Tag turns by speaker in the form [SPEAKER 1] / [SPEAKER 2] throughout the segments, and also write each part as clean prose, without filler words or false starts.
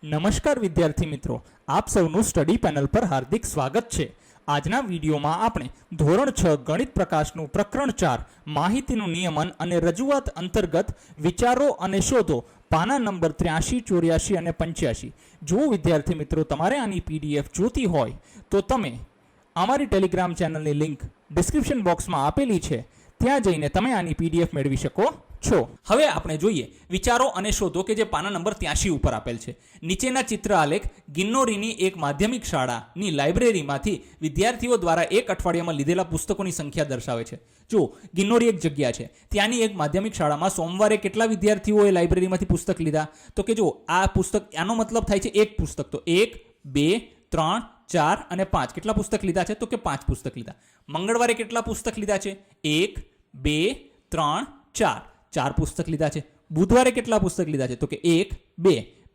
[SPEAKER 1] નમસ્કાર વિદ્યાર્થી મિત્રો, આપ સૌનું સ્ટડી પેનલ પર હાર્દિક સ્વાગત છે। આજના વિડીયોમાં આપણે ધોરણ 6 ગણિત પ્રકાશનું પ્રકરણ 4 માહિતીનું નિયમન અને રજૂઆત અંતર્ગત વિચારો અને શોધો પાના નંબર 83, 84 અને 85। જો વિદ્યાર્થી મિત્રો તમારે આની પીડીએફ જોતી હોય તો તમે અમારી ટેલિગ્રામ ચેનલની લિંક ડિસ્ક્રિપ્શન બોક્સમાં આપેલી છે, ત્યાં જઈને તમે આની પીડીએફ મેળવી શકો છો। હવે આપણે જોઈએ વિચારો અને શોધો કે જે પાના નંબર 83 ઉપર આપેલ છે। નીચેના ચિત્ર આલેખ ગિન્નોરીની એક માધ્યમિક શાળાની લાઇબ્રેરીમાંથી વિદ્યાર્થીઓ દ્વારા એક અઠવાડિયામાં લીધેલા પુસ્તકોની સંખ્યા દર્શાવે છે। જો ગિન્નોરી એક જગ્યા છે, ત્યાંની એક માધ્યમિક શાળામાં સોમવારે કેટલા વિદ્યાર્થીઓએ લાઇબ્રેરીમાંથી પુસ્તક લીધા? તો કે જો આ પુસ્તક, આનો મતલબ થાય છે એક પુસ્તક, તો 1, 2, 3, 4 અને 5 કેટલા પુસ્તક લીધા છે? તો કે 5 પુસ્તક લીધા। મંગળવારે કેટલા પુસ્તક લીધા છે? 1, 2, 3, 4 4 પુસ્તક લીધા છે। બુધવારે કેટલા પુસ્તક લીધા છે? તો કે 1,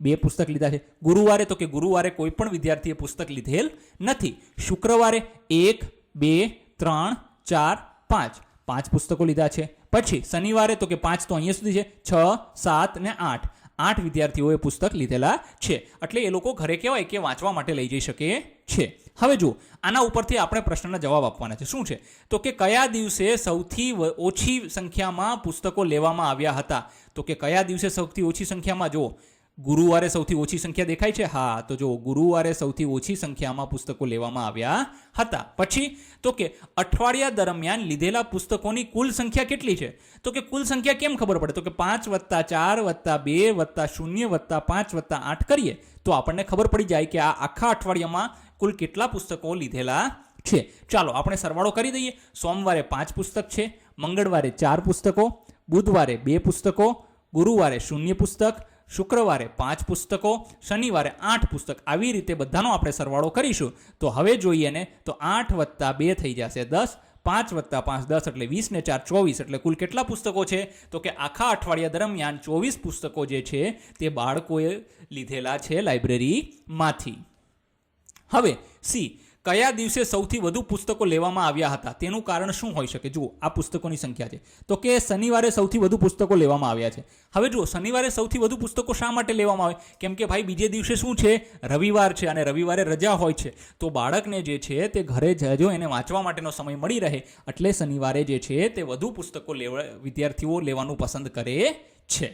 [SPEAKER 1] 2 પુસ્તક લીધા છે। ગુરુવારે, તો કે ગુરુવારે કોઈ પણ વિદ્યાર્થીએ પુસ્તક લીધેલ નથી। શુક્રવારે 1, 2, 3, 4, 5 પુસ્તકો લીધા છે। પછી શનિવારે, તો કે 5 તો અહીંયા સુધી છે, 6, 7 અને 8 વિદ્યાર્થીઓએ પુસ્તક લીધેલા છે। એટલે એ લોકો ઘરે કહેવાય કે વાંચવા માટે લઈ જઈ શકે છે। હવે જુઓ, આના ઉપરથી આપણે પ્રશ્નના જવાબ આપવાના છે। શું છે? તો કે કયા દિવસે સૌથી ઓછી સંખ્યામાં પુસ્તકો લેવામાં આવ્યા હતા? તો કે કયા દિવસે સૌથી ઓછી સંખ્યામાં? જુઓ, ગુરુવારે સૌથી ઓછી સંખ્યા દેખાય છે? હા, તો જો ગુરુવારે સૌથી ઓછી સંખ્યામાં પુસ્તકો લેવામાં આવ્યા હતા। પછી તો કે અઠવાડિયા દરમિયાન લીધેલા પુસ્તકોની કુલ સંખ્યા કેટલી છે? તો કે કુલ સંખ્યા કેમ ખબર પડે? તો કે 5 + 4 + 2 + 0 + 5 + 8 કરીએ તો આપણને ખબર પડી જાય કે આ આખા અઠવાડિયામાં કુલ કેટલા પુસ્તકો લીધેલા છે। ચાલો આપણે સરવાળો કરી દઈએ। સોમવારે 5 પુસ્તક છે, મંગળવારે 4 પુસ્તકો, બુધવારે 2 પુસ્તકો, ગુરુવારે 0 પુસ્તક, શુક્રવારે 5 પુસ્તકો, શનિવારે 8 પુસ્તક। આવી રીતે બધાનો આપણે સરવાળો કરીશું તો હવે જોઈએ ને, તો 8 + 2 થઈ જશે 10, 5 + 5 10 એટલે 20 ને 4 24 એટલે કુલ કેટલા પુસ્તકો છે? તો કે આખા અઠવાડિયા દરમિયાન 24 પુસ્તકો જે છે તે બાળકોએ લીધેલા છે લાઇબ્રેરીમાંથી। હવે સી, કયા દિવસે સૌથી વધુ પુસ્તકો લેવામાં આવ્યા હતા? તેનું કારણ શું હોઈ શકે? જુઓ, આ પુસ્તકોની સંખ્યા છે, તો કે શનિવારે સૌથી વધુ પુસ્તકો લેવામાં આવ્યા છે। હવે જુઓ, શનિવારે સૌથી વધુ પુસ્તકો શા માટે લેવામાં આવે? કેમ કે ભાઈ બીજે દિવસે શું છે? રવિવાર છે, અને રવિવારે રજા હોય છે, તો બાળકને જે છે તે ઘરે જજો, એને વાંચવા માટેનો સમય મળી રહે, એટલે શનિવારે જે છે તે વધુ પુસ્તકો વિદ્યાર્થીઓ લેવાનું પસંદ કરે છે।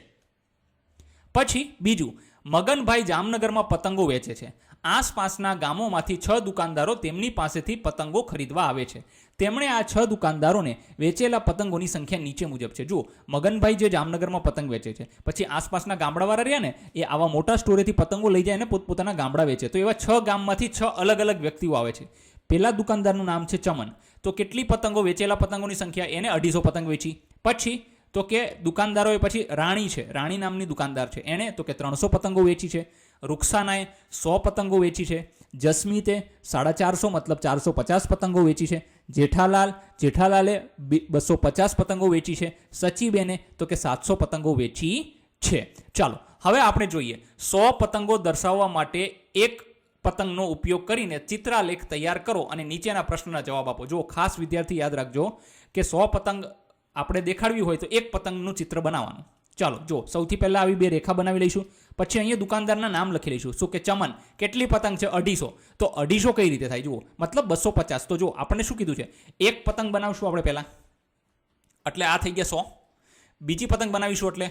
[SPEAKER 1] પછી બીજું, મગનભાઈ જામનગરમાં પતંગો વેચે છે। આસપાસના ગામોમાંથી 6 દુકાનદારો તેમની પાસેથી પતંગો ખરીદવા આવે છે। તેમણે આ 6 દુકાનદારોને વેચેલા પતંગોની સંખ્યા નીચે મુજબ છે। જુઓ, મગનભાઈ જે જામનગરમાં પતંગ વેચે છે, પછી આસપાસના ગામડાવાળા રહ્યા ને, એ આવા મોટા સ્ટોરેથી પતંગો લઈ જાય અને પોતપોતાના ગામડા વેચે, તો એવા 6 ગામમાંથી 6 અલગ અલગ વ્યક્તિઓ આવે છે। પહેલા દુકાનદારનું નામ છે ચમન, તો કેટલી પતંગો, વેચેલા પતંગોની સંખ્યા, એને 250 પતંગ વેચી। પછી તો કે દુકાનદારોએ, પછી રાણી છે, રાણી નામની દુકાનદાર છે, એણે તો કે 300 પતંગો વેચી છે। રૂકસાનાએ 100 પતંગો વેચી છે। જસમીતે 450 મતલબ 450 પતંગો વેચી છે। જેઠાલાલે 250 પતંગો વેચી છે। સચીબેને તો કે 700 પતંગો વેચી છે। ચાલો હવે આપણે જોઈએ, 100 પતંગો દર્શાવવા માટે એક પતંગનો ઉપયોગ કરીને ચિત્રાલેખ તૈયાર કરો અને નીચેના પ્રશ્નના જવાબ આપો। જો ખાસ વિદ્યાર્થી યાદ રાખજો કે 100 પતંગ આપણે દેખાડવી હોય તો એક પતંગનું ચિત્ર બનાવવાનું। ચાલો જો, સૌથી પહેલા આવી 2 રેખા બનાવી લઈશું, પછી અહીંયા દુકાનદારના નામ લખી લઈશું। શું કે ચમન, કેટલી પતંગ છે? 250, તો 250 કઈ રીતે થાય? જુઓ, મતલબ 250, તો જો આપણને શું કીધું છે? એક પતંગ બનાવશું આપણે પહેલા, એટલે આ થઈ ગયા 100, બીજી પતંગ બનાવીશું એટલે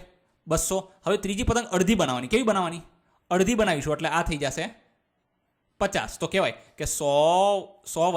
[SPEAKER 1] 200, હવે ત્રીજી પતંગ અડધી બનાવવાની। કેવી બનાવવાની? અડધી બનાવીશું એટલે આ થઈ જશે 50, તો કહેવાય કે 100 + 100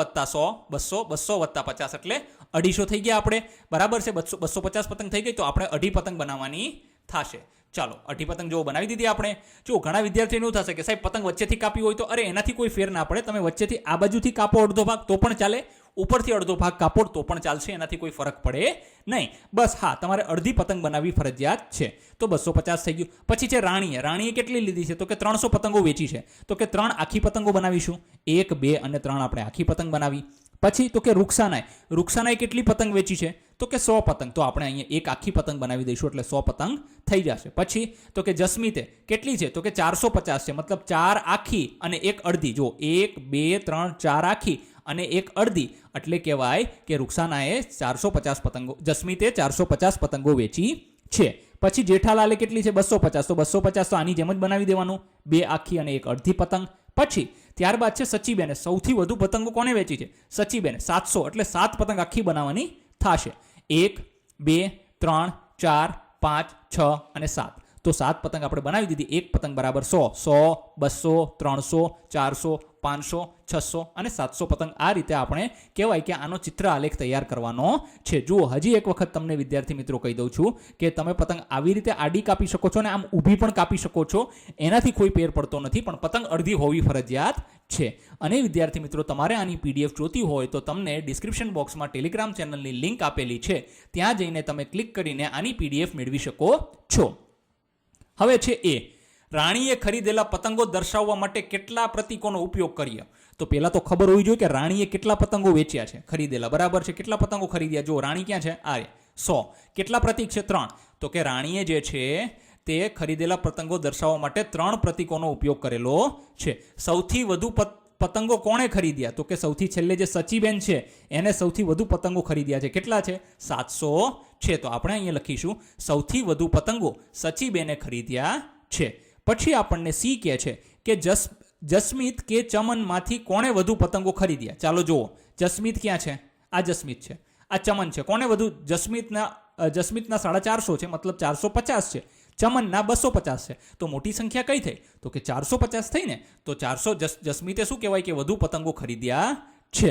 [SPEAKER 1] 200, 200 + 50 એટલે 250 થઈ ગયા આપણે, બરાબર છે? 250 પતંગ થઈ ગઈ, તો આપણે અઢી પતંગ બનાવવાની થશે। ચાલો અઢી પતંગ જો બનાવી દીધી આપણે। જો ઘણા વિદ્યાર્થીઓ એવું થશે કે સાહેબ પતંગ વચ્ચેથી કાપી હોય તો, અરે એનાથી કોઈ ફેર ના પડે, તમે વચ્ચેથી આ બાજુથી કાપો અડધો ભાગ તો પણ ચાલે, ઉપરથી અડધો ભાગ કાપો તો પણ ચાલશે, એનાથી કોઈ ફરક પડે નહીં। બસ હા, તમારે અડધી પતંગ બનાવવી ફરજિયાત છે। તો 250 થઈ ગયું। પછી છે રાણીએ કેટલી લીધી છે? તો કે 300 પતંગો વેચી છે, તો કે 3 આખી પતંગો બનાવીશું। 1, 2 અને 3 આપણે આખી પતંગ બનાવી। પછી તો કે રૂકસાનાએ કેટલી પતંગ વેચી છે? તો કે 100 પતંગ, તો આપણે અહીંયા એક આખી પતંગ બનાવી દઈશું એટલે 100 પતંગ થઈ જશે। પછી તો કે જસ્મીતે કેટલી છે? તો કે 450 છે, મતલબ 4 આખી અને 1 અડધી। જો 1, 2, 3, 4 આખી અને 1 અડધી, એટલે કહેવાય કે રૂકસાનાએ 450 પતંગો, જસ્મીતે 450 પતંગો વેચી છે. પછી જેઠાલાલે કેટલી છે 250, તો 250 તો આની જેમ જ બનાવી દેવાનું, 2 આખી અને 1 અડધી પતંગ. પછી ત્યારબાદ છે સચીબેને સૌથી વધુ પતંગો કોને વેચી છે? સચીબેને 700, એટલે 7 પતંગ આખી બનાવવાની થશે. 1 2 3 4 5 6 અને 7, તો 7 પતંગ આપણે બનાવી દીધી. એક પતંગ બરાબર 100, 100 200 300 400 500 600 અને 700 પતંગ. આ રીતે આપણે કહેવાય કે આનો ચિત્ર આલેખ તૈયાર કરવાનો છે. જુઓ, હજી એક વખત તમને વિદ્યાર્થી મિત્રો કહી દઉં છું કે તમે પતંગ આવી રીતે આડી કાપી શકો છો અને આમ ઊભી પણ કાપી શકો છો, એનાથી કોઈ ફેર પડતો નથી, પણ પતંગ અડધી હોવી ફરજિયાત છે. અને વિદ્યાર્થી મિત્રો, તમારે આની પીડીએફ જોતી હોય તો તમને ડિસ્ક્રિપ્શન બોક્સમાં ટેલિગ્રામ ચેનલની લિંક આપેલી છે, ત્યાં જઈને તમે ક્લિક કરીને આની પીડીએફ મેળવી શકો છો. હવે છે એ, રાણીએ ખરીદેલા પતંગો દર્શાવવા માટે કેટલા પ્રતીકોનો ઉપયોગ કર્યો? તો પહેલા તો ખબર હોવી જોઈએ કે રાણીએ કેટલા પતંગો વેચ્યા છે, ખરીદેલા, બરાબર છે. કેટલા પતંગો ખરીદ્યા? જો રાણી ક્યાં છે? આ 100. કેટલા પ્રતીક છે? 3. તો કે રાણીએ જે છે તે ખરીદેલા પતંગો દર્શાવવા માટે 3 પ્રતીકોનો ઉપયોગ કરેલો છે. સૌથી વધુ પતંગો કોણે ખરીદ્યા? તો કે સૌથી છેલ્લે જે સચીબેન છે એને સૌથી વધુ પતંગો ખરીદ્યા છે. કેટલા છે? 700 છે. તો આપણે અહીંયા લખીશું સૌથી વધુ પતંગો સચીબેને ખરીદ્યા છે. પછી આપણને સી કહે છે કે જસ્મીત કે ચમનમાંથી કોણે વધુ પતંગો ખરીદ્યા? ચાલો જુઓ, જસ્મીત ક્યાં છે? આ જસ્મીત છે, આ ચમન છે. કોને વધુ? જસ્મીતના 450 છે, મતલબ 450 છે. ચમનના 250 છે. તો મોટી સંખ્યા કઈ થઈ? તો કે 450 થઈ ને. તો 400 જસ્મીતે શું કહેવાય કે વધુ પતંગો ખરીદ્યા છે.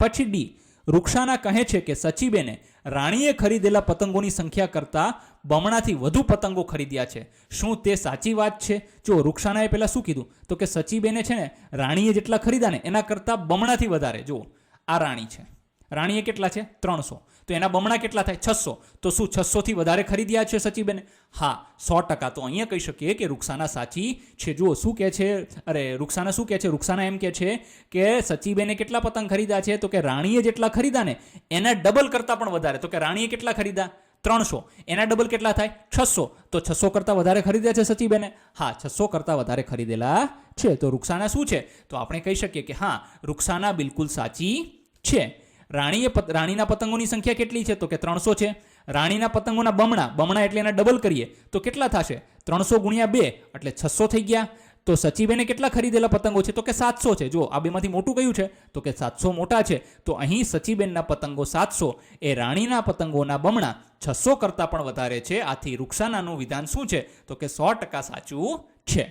[SPEAKER 1] પછી ડી, રૂક્ષાના કહે છે કે સચીબેને રાણીએ ખરીદેલા પતંગોની સંખ્યા કરતાં બમણાથી વધુ પતંગો ખરીદ્યા છે. શું તે સાચી વાત છે? જો રૂક્ષાનાએ પહેલા શું કીધું? તો કે સચીબેને છે ને રાણીએ જેટલા ખરીદ્યા ને એના કરતાં બમણાથી વધારે. જુઓ, આ રાણી છે, રાણીએ કેટલા છે? 300, તો એના બમણા કેટલા થાય? 600. તો શું 600 થી વધારે ખરીદ્યા છે સચીબેને? હા, 100%. તો અહીંયા કહી શકીએ કે રૂક્ષાના સાચી છે. જુઓ શું કહે છે, રૂક્ષાના શું કહે છે? રૂક્ષાના એમ કહે છે કે સચીબેને કેટલા પતંગ ખરીદ્યા છે? તો કે રાણીએ જેટલા ખરીદ્યા ને એના ડબલ કરતાં પણ વધારે. તો કે રાણીએ કેટલા ખરીદ્યા? 300. એના ડબલ કેટલા થાય? 600. તો 600 કરતાં વધારે ખરીદ્યા છે સચીબેને? હા, 600 કરતાં વધારે ખરીદેલા છે. તો રૂક્ષાના શું છે? તો આપણે કહી શકીએ કે હા, રૂક્ષાના બિલકુલ સાચી છે. રાણીના પતંગોની સંખ્યા કેટલી છે? તો કે 300 છે. રાણીના પતંગોના બમણા એટલે એના ડબલ કરીએ તો કેટલા થશે? 300 ગુણ્યા 2 એટલે 600 થઈ ગયા. તો સચીબેને કેટલા ખરીદેલા પતંગો છે? તો કે 700 છે. જો આ બેમાંથી મોટું કયું છે? તો કે 700 મોટા છે. તો અહીં સચીબેનના પતંગો 700 એ રાણીના પતંગોના બમણા 600 કરતાં પણ વધારે છે. આથી રૂક્ષાનાનું વિધાન શું છે? તો કે 100% સાચું છે.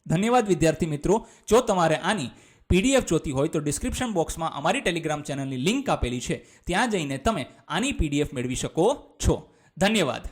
[SPEAKER 1] ધન્યવાદ વિદ્યાર્થી મિત્રો. જો તમારે આની પીડીએફ જોતી હોય તો ડિસ્ક્રિપ્શન બોક્સમાં અમારી ટેલિગ્રામ ચેનલની લિંક આપેલી છે, ત્યાં જઈને તમે આની પીડીએફ મેળવી શકો છો. ધન્યવાદ.